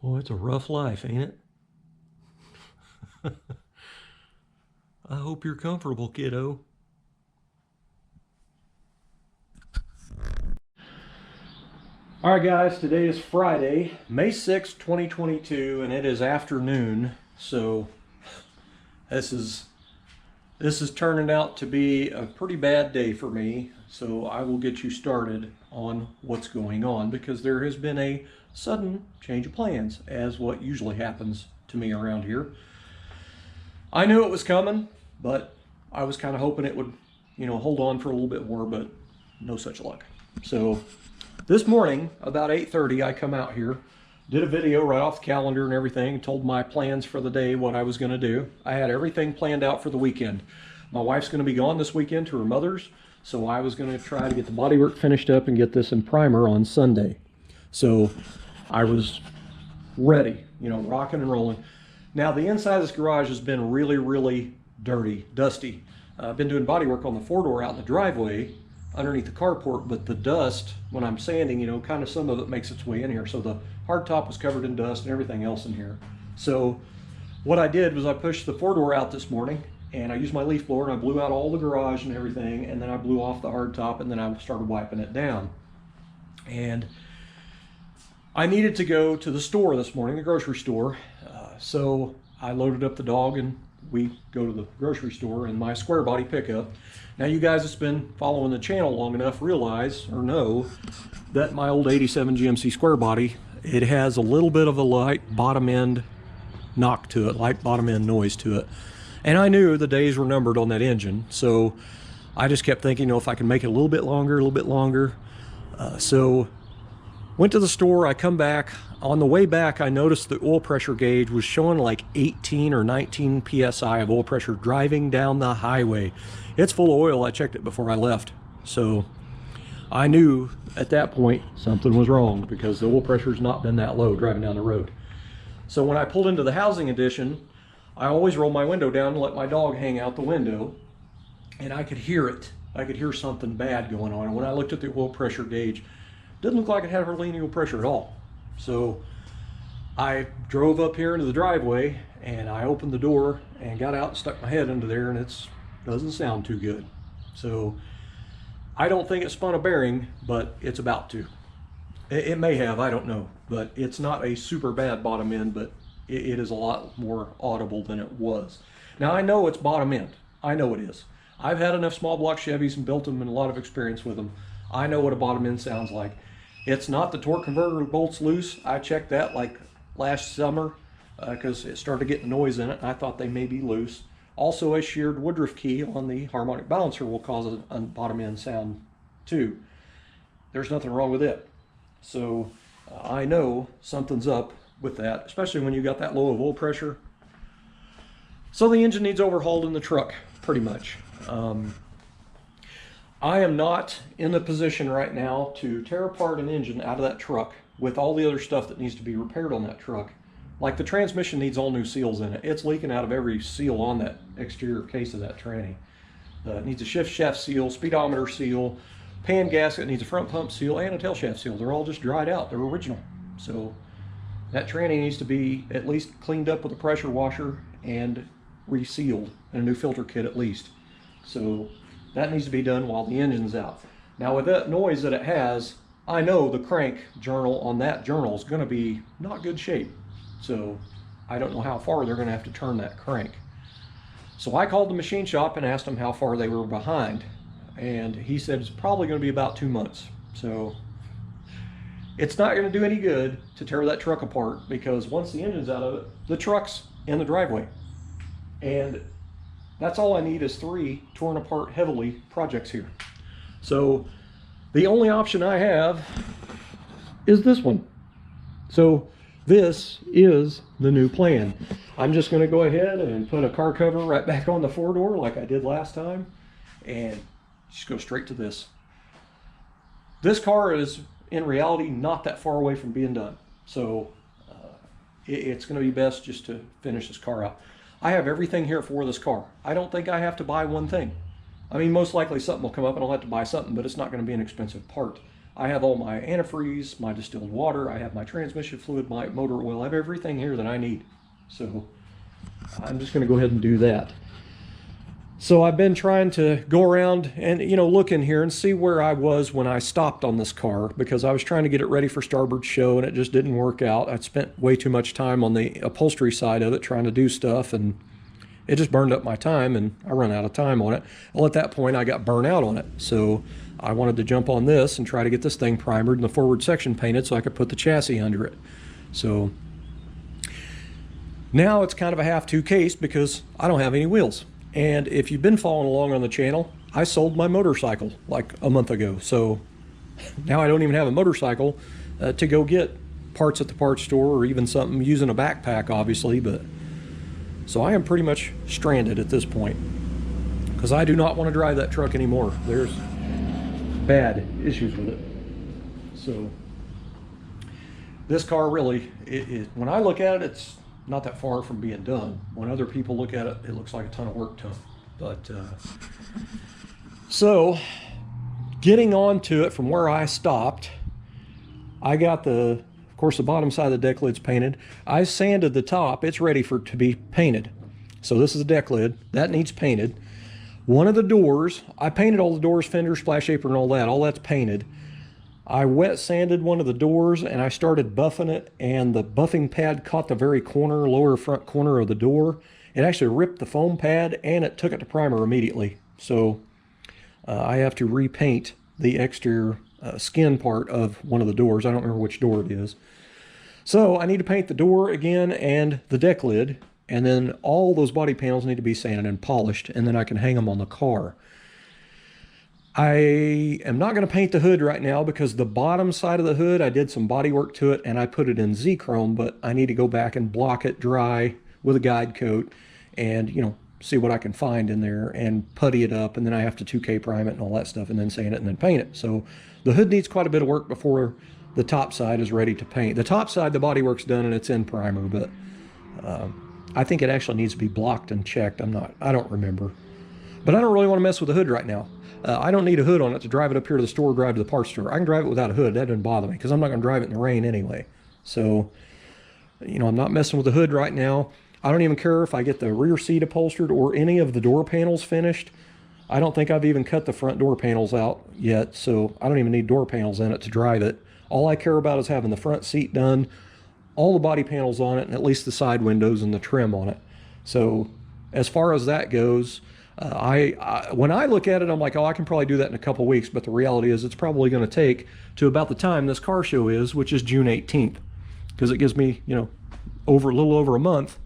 Oh, it's a rough life, ain't it? I hope you're comfortable, kiddo. All right, guys, today is Friday, May 6th, 2022, and it is afternoon. So this is turning out to be a pretty bad day for me. So I will get you started on what's going on because there has been a sudden change of plans, as what usually happens to me around here. I knew it was coming, but I was kind of hoping it would, hold on for a little bit more, but no such luck. So this morning, about 8:30, I come out here, did a video right off the calendar and everything, told my plans for the day, what I was going to do. I had everything planned out for the weekend. My wife's going to be gone this weekend to her mother's, so I was going to try to get the bodywork finished up and get this in primer on Sunday. So I was ready, rocking and rolling. Now the inside of this garage has been really, really dirty, dusty. I've been doing bodywork on the four-door out in the driveway underneath the carport, but the dust, when I'm sanding, kind of some of it makes its way in here. So the hardtop was covered in dust and everything else in here. So what I did was I pushed the four-door out this morning and I used my leaf blower and I blew out all the garage and everything, and then I blew off the hardtop and then I started wiping it down. And I needed to go to the store this morning, the grocery store. So I loaded up the dog and we go to the grocery store in my square body pickup. Now you guys that's been following the channel long enough realize or know that my old 87 GMC square body, it has a little bit of a light bottom end knock to it, light bottom end noise to it. And I knew the days were numbered on that engine. So I just kept thinking, if I can make it a little bit longer. So went to the store, I come back. On the way back, I noticed the oil pressure gauge was showing like 18 or 19 PSI of oil pressure driving down the highway. It's full of oil. I checked it before I left. So I knew at that point something was wrong because the oil pressure's not been that low driving down the road. So when I pulled into the housing addition, I always roll my window down and let my dog hang out the window, and I could hear it. I could hear something bad going on. And when I looked at the oil pressure gauge, didn't look like it had hardly any oil pressure at all. So I drove up here into the driveway and I opened the door and got out and stuck my head into there, and it doesn't sound too good. So I don't think it spun a bearing, but it's about to. It may have, I don't know, but it's not a super bad bottom end, but it is a lot more audible than it was. Now I know it's bottom end. I know it is. I've had enough small block Chevys and built them and a lot of experience with them. I know what a bottom end sounds like. It's not the torque converter bolts loose. I checked that like last summer because it started getting noise in it, and I thought they may be loose. Also, a sheared Woodruff key on the harmonic balancer will cause a bottom end sound too. There's nothing wrong with it. So I know something's up with that, especially when you got that low of oil pressure. So the engine needs overhauled in the truck, pretty much. I am not in the position right now to tear apart an engine out of that truck with all the other stuff that needs to be repaired on that truck. Like the transmission needs all new seals in it. It's leaking out of every seal on that exterior case of that tranny. It needs a shift shaft seal, speedometer seal, pan gasket needs a front pump seal, and a tail shaft seal. They're all just dried out. They're original. So that tranny needs to be at least cleaned up with a pressure washer and resealed, and a new filter kit at least. So that needs to be done while the engine's out. Now with that noise that it has, I know the crank journal on that journal is going to be not good shape. So I don't know how far they're going to have to turn that crank. So I called the machine shop and asked them how far they were behind. And he said it's probably going to be about 2 months. So it's not going to do any good to tear that truck apart, because once the engine's out of it, the truck's in the driveway. And that's all I need is 3 torn apart heavily projects here. So the only option I have is this one. So this is the new plan. I'm just going to go ahead and put a car cover right back on the four-door like I did last time, and just go straight to this. This car is in reality not that far away from being done. So it's going to be best just to finish this car out. I have everything here for this car. I don't think I have to buy one thing. I mean, most likely something will come up and I'll have to buy something, but it's not going to be an expensive part. I have all my antifreeze, my distilled water, I have my transmission fluid, my motor oil, I have everything here that I need. So I'm just going to go ahead and do that. So I've been trying to go around and, you know, look in here and see where I was when I stopped on this car, because I was trying to get it ready for Starboard show and it just didn't work out. I'd spent way too much time on the upholstery side of it trying to do stuff, and it just burned up my time and I run out of time on it. Well, at that point I got burnt out on it. So I wanted to jump on this and try to get this thing primered and the forward section painted so I could put the chassis under it. So now it's kind of a have-to case because I don't have any wheels. And if you've been following along on the channel, I sold my motorcycle like a month ago. So now I don't even have a motorcycle to go get parts at the parts store or even something using a backpack, obviously. But so I am pretty much stranded at this point because I do not want to drive that truck anymore. There's bad issues with it. So this car really, when I look at it, it's not that far from being done. When other people look at it, it looks like a ton of work to them. But so getting on to it from where I stopped, I got of course the bottom side of the deck lid's painted. I sanded the top. It's ready to be painted. So this is the deck lid that needs painted. One of the doors, I painted all the doors, fender, splash apron, all that's painted. I wet sanded one of the doors and I started buffing it, and the buffing pad caught the very lower front corner of the door. It actually ripped the foam pad and it took it to primer immediately. So I have to repaint the exterior skin part of one of the doors. I don't remember which door it is. So I need to paint the door again and the deck lid, and then all those body panels need to be sanded and polished, and then I can hang them on the car. I am not going to paint the hood right now because the bottom side of the hood, I did some body work to it and I put it in Z-Chrome, but I need to go back and block it dry with a guide coat and, you know, see what I can find in there and putty it up, and then I have to 2K prime it and all that stuff and then sand it and then paint it. So the hood needs quite a bit of work before the top side is ready to paint. The top side, the body work's done and it's in primer, but I think it actually needs to be blocked and checked. I don't remember. But I don't really want to mess with the hood right now. I don't need a hood on it to drive it up here to the store, drive to the parts store. I can drive it without a hood. That doesn't bother me because I'm not going to drive it in the rain anyway. So, you know, I'm not messing with the hood right now. I don't even care if I get the rear seat upholstered or any of the door panels finished. I don't think I've even cut the front door panels out yet, so I don't even need door panels in it to drive it. All I care about is having the front seat done, all the body panels on it, and at least the side windows and the trim on it. So as far as that goes, when I look at it, I'm like, oh, I can probably do that in a couple weeks, but the reality is it's probably going to take to about the time this car show is, which is June 18th, because it gives me, you know, a little over a month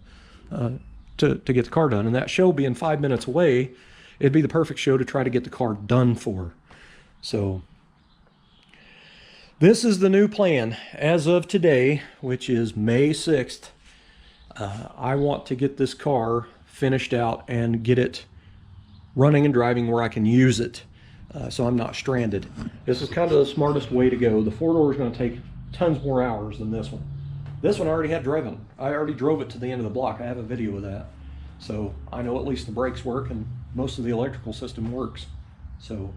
to get the car done. And that show being 5 minutes away, it'd be the perfect show to try to get the car done for. So this is the new plan as of today, which is May 6th. I want to get this car finished out and get it running and driving where I can use it, so I'm not stranded. This is kind of the smartest way to go. The four-door is going to take tons more hours than this one. This one I already had driven. I already drove it to the end of the block. I have a video of that. So I know at least the brakes work and most of the electrical system works. So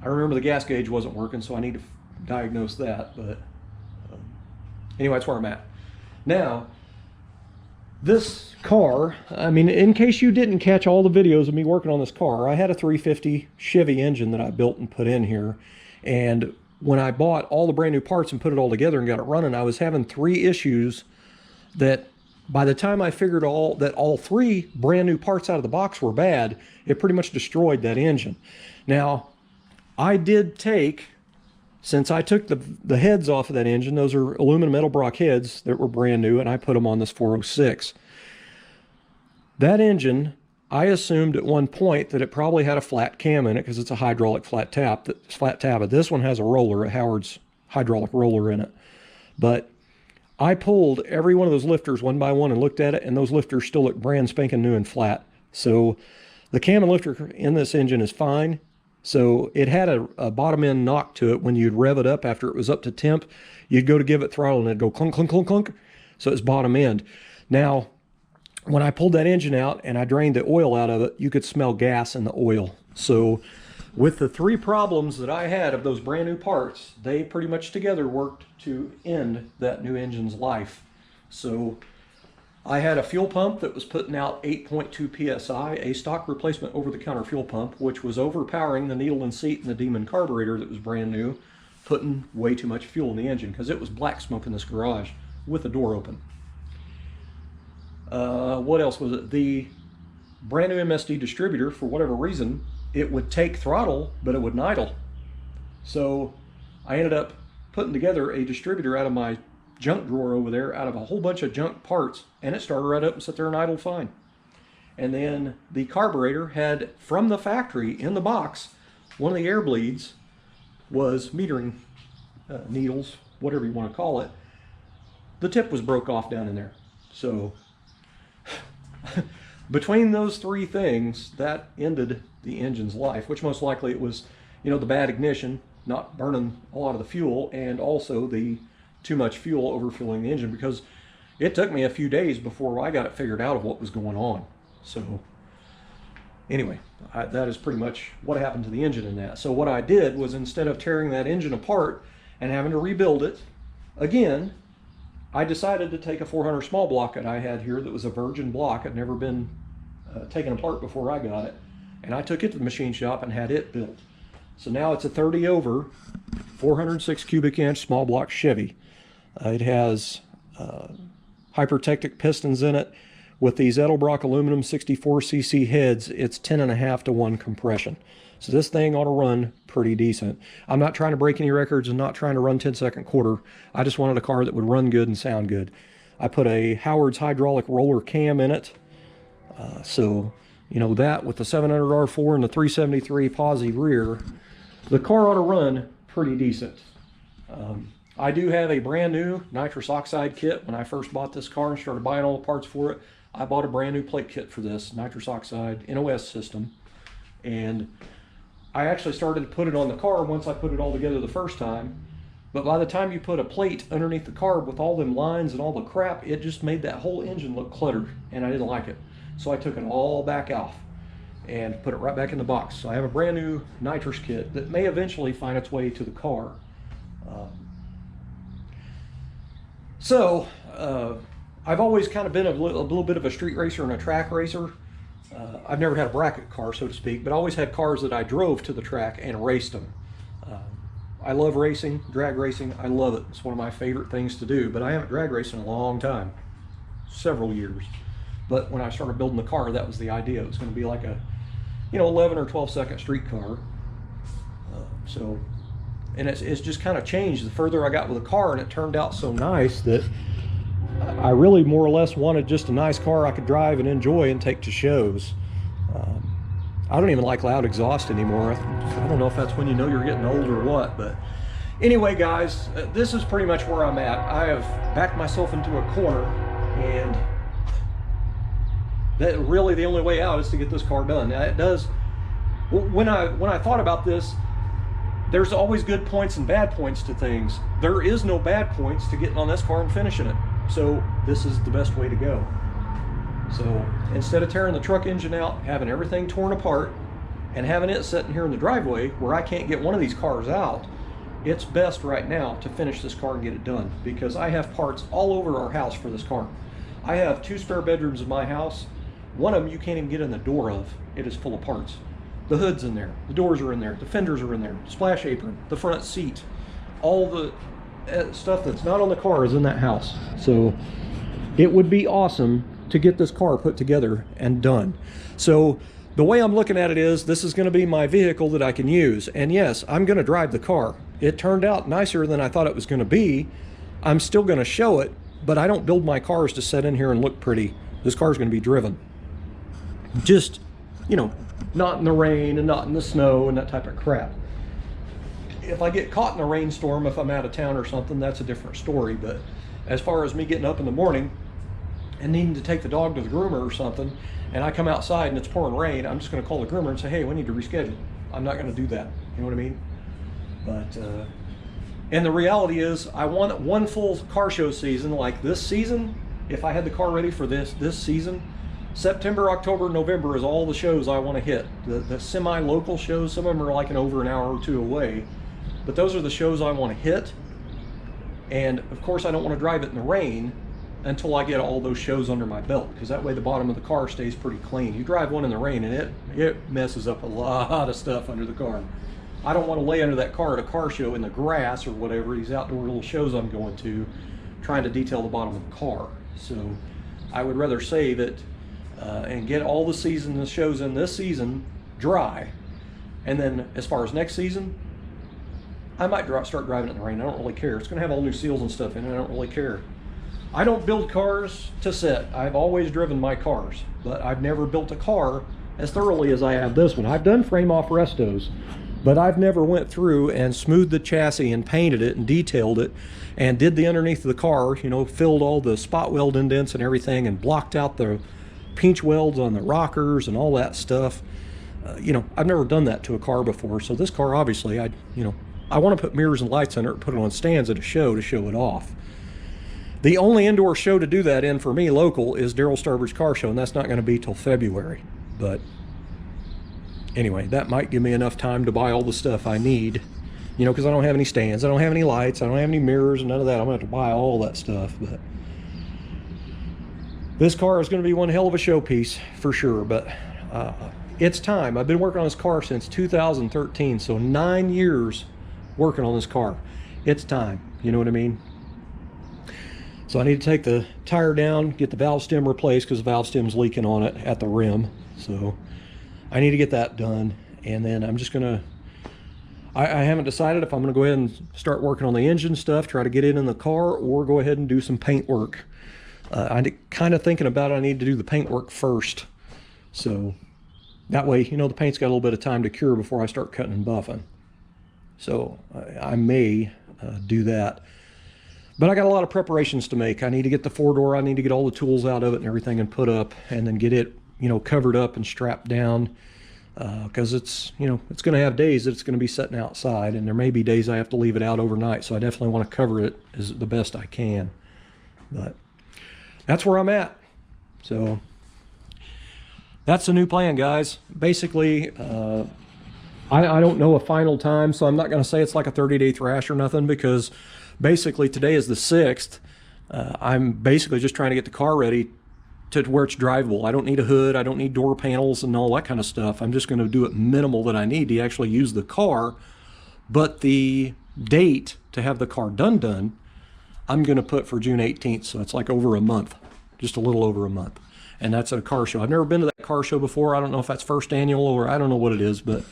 I remember the gas gauge wasn't working, so I need to diagnose that. But anyway, that's where I'm at. Now, this car, I mean, in case you didn't catch all the videos of me working on this car, I had a 350 Chevy engine that I built and put in here. And when I bought all the brand new parts and put it all together and got it running, I was having 3 issues that by the time I figured all 3 brand new parts out of the box were bad, it pretty much destroyed that engine. Now, I did take, since I took the heads off of that engine, those are aluminum Edelbrock heads that were brand new, and I put them on this 406. That engine, I assumed at one point that it probably had a flat cam in it because it's a hydraulic flat tab. But this one has a roller, a Howard's hydraulic roller in it. But I pulled every one of those lifters one by one and looked at it, and those lifters still look brand spanking new and flat. So the cam and lifter in this engine is fine. So it had a bottom end knock to it. When you'd rev it up after it was up to temp, you'd go to give it throttle and it'd go clunk, clunk, clunk, clunk. So it's bottom end. Now, when I pulled that engine out and I drained the oil out of it, you could smell gas in the oil. So with the three problems that I had of those brand new parts, they pretty much together worked to end that new engine's life. So I had a fuel pump that was putting out 8.2 psi, a stock replacement over-the-counter fuel pump, which was overpowering the needle and seat in the Demon carburetor that was brand new, putting way too much fuel in the engine because it was black smoke in this garage with the door open. What else was it? The brand new MSD distributor, for whatever reason, it would take throttle, but it wouldn't idle. So I ended up putting together a distributor out of my junk drawer over there, out of a whole bunch of junk parts, and it started right up and sat there and idled fine. And then the carburetor had, from the factory in the box, one of the air bleeds was metering needles, whatever you want to call it. The tip was broke off down in there. So between those three things, that ended the engine's life, which most likely it was, you know, the bad ignition, not burning a lot of the fuel, and also the too much fuel overfueling the engine, because it took me a few days before I got it figured out of what was going on. So anyway, that is pretty much what happened to the engine in that. So what I did was, instead of tearing that engine apart and having to rebuild it again, I decided to take a 400 small block that I had here that was a virgin block. Had never been taken apart before I got it. And I took it to the machine shop and had it built. So now it's a 30 over 406 cubic inch small block Chevy. It has hypertectic pistons in it. With these Edelbrock aluminum 64cc heads, it's 10.5 to 1 compression. So this thing ought to run pretty decent. I'm not trying to break any records and not trying to run 10-second quarter. I just wanted a car that would run good and sound good. I put a Howard's hydraulic roller cam in it. So, you know, that with the 700 R4 and the 373 posi rear, the car ought to run pretty decent. I do have a brand new nitrous oxide kit. When I first bought this car and started buying all the parts for it, I bought a brand new plate kit for this nitrous oxide NOS system. And I actually started to put it on the car once I put it all together the first time. But by the time you put a plate underneath the carb with all them lines and all the crap, it just made that whole engine look cluttered, and I didn't like it. So I took it all back off and put it right back in the box. So I have a brand new nitrous kit that may eventually find its way to the car. I've always kind of been a little bit of a street racer and a track racer. I've never had a bracket car, so to speak, but I always had cars that I drove to the track and raced them. I love racing, drag racing. I love it. It's one of my favorite things to do, but I haven't drag raced in a long time, several years. But when I started building the car, that was the idea. It was going to be like a, 11 or 12 second street car. And it's just kind of changed the further I got with the car, and it turned out so nice that I really more or less wanted just a nice car I could drive and enjoy and take to shows. I don't even like loud exhaust anymore. I don't know if that's when you know you're getting old or what, but anyway, guys, this is pretty much where I'm at. I have backed myself into a corner, and that really the only way out is to get this car done. Now, it does. When I thought about this, there's always good points and bad points to things. There is no bad points to getting on this car and finishing it. So this is the best way to go. So instead of tearing the truck engine out, having everything torn apart, and having it sitting here in the driveway where I can't get one of these cars out, it's best right now to finish this car and get it done, because I have parts all over our house for this car. I have 2 spare bedrooms in my house. One of them you can't even get in the door of. It is full of parts. The hood's in there, the doors are in there, the fenders are in there, splash apron, the front seat, all the stuff that's not on the car is in that house. So it would be awesome to get this car put together and done. So the way I'm looking at it is, this is going to be my vehicle that I can use. And yes, I'm going to drive the car. It turned out nicer than I thought it was going to be. I'm still going to show it, but I don't build my cars to sit in here and look pretty. This car is going to be driven. Just, not in the rain and not in the snow and that type of crap. If I get caught in a rainstorm, if I'm out of town or something, that's a different story. But as far as me getting up in the morning and needing to take the dog to the groomer or something, and I come outside and it's pouring rain, I'm just going to call the groomer and say, hey, we need to reschedule. I'm not going to do that. You know what I mean? But, and the reality is, I want one full car show season like this season. If I had the car ready for this season, September, October, November is all the shows I want to hit. The semi-local shows, some of them are like over an hour or two away, but those are the shows I want to hit. And of course I don't want to drive it in the rain until I get all those shows under my belt, because that way the bottom of the car stays pretty clean. You drive one in the rain and it messes up a lot of stuff under the car. I don't want to lay under that car at a car show in the grass or whatever, these outdoor little shows I'm going to, trying to detail the bottom of the car. So I would rather save it and get all the shows in this season dry. And then as far as next season, I might start driving it in the rain. I don't really care. It's going to have all new seals and stuff in it. I don't really care. I don't build cars to sit. I've always driven my cars, but I've never built a car as thoroughly as I have this one. I've done frame off restos, but I've never went through and smoothed the chassis and painted it and detailed it and did the underneath of the car, you know, filled all the spot weld indents and everything and blocked out the pinch welds on the rockers and all that stuff. You know, I've never done that to a car before. So this car, obviously, I want to put mirrors and lights on it, put it on stands at a show to show it off. The only indoor show to do that in for me local is Daryl Starbird's car show, and that's not going to be till February. But anyway, that might give me enough time to buy all the stuff I need, you know, because I don't have any stands, I don't have any lights, I don't have any mirrors, none of that. I'm going to have to buy all that stuff. But this car is going to be one hell of a showpiece for sure. But it's time. I've been working on this car since 2013, so 9 years working on this car. It's time, you know what I mean? So I need to take the tire down, get the valve stem replaced because the valve stem's leaking on it at the rim. So I need to get that done. And then I'm just gonna, I haven't decided if I'm gonna go ahead and start working on the engine stuff, try to get it in the car, or go ahead and do some paint work. I'm kind of thinking about it. I need to do the paint work first. So that way, you know, the paint's got a little bit of time to cure before I start cutting and buffing. So I may do that. But I got a lot of preparations to make. I need to get the four-door, I need to get all the tools out of it and everything and put up, and then get it, you know, covered up and strapped down. Because it's, you know, it's going to have days that it's going to be sitting outside, and there may be days I have to leave it out overnight, so I definitely want to cover it as the best I can. But that's where I'm at. So that's the new plan, guys. Basically, I don't know a final time, so I'm not going to say it's like a 30-day thrash or nothing, because basically today is the 6th. I'm basically just trying to get the car ready to where it's drivable. I don't need a hood, I don't need door panels and all that kind of stuff. I'm just going to do it minimal that I need to actually use the car. But the date to have the car done, I'm going to put for June 18th, so it's like over a month, just a little over a month. And that's at a car show. I've never been to that car show before. I don't know if that's first annual or I don't know what it is, but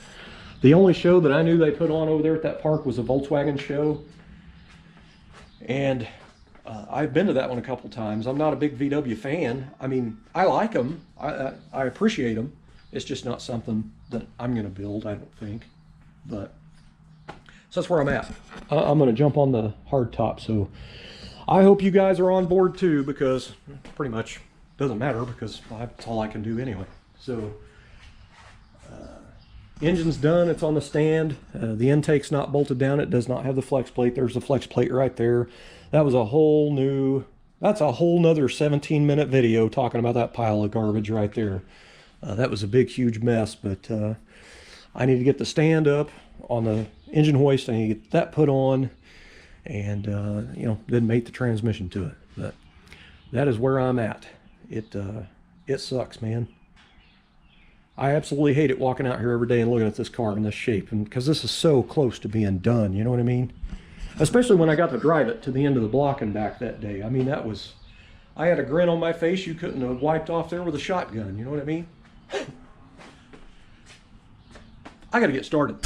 the only show that I knew they put on over there at that park was a Volkswagen show. And I've been to that one a couple times. I'm not a big VW fan. I mean, I like them. I appreciate them. It's just not something that I'm going to build, I don't think. But so that's where I'm at. I'm going to jump on the hardtop. So I hope you guys are on board too, because pretty much doesn't matter, because that's all I can do anyway. So engine's done, it's on the stand. The intake's not bolted down, it does not have the flex plate. There's the flex plate right there. That was a whole new, that's a whole nother 17-minute video talking about that pile of garbage right there. That was a big, huge mess, but I need to get the stand up on the engine hoist. I need to get that put on, and you know, then mate the transmission to it. But that is where I'm at. It sucks, man. I absolutely hate it walking out here every day and looking at this car in this shape, and because this is so close to being done, you know what I mean? Especially when I got to drive it to the end of the block and back that day. I mean, that was, I had a grin on my face you couldn't have wiped off there with a shotgun, you know what I mean? I gotta get started.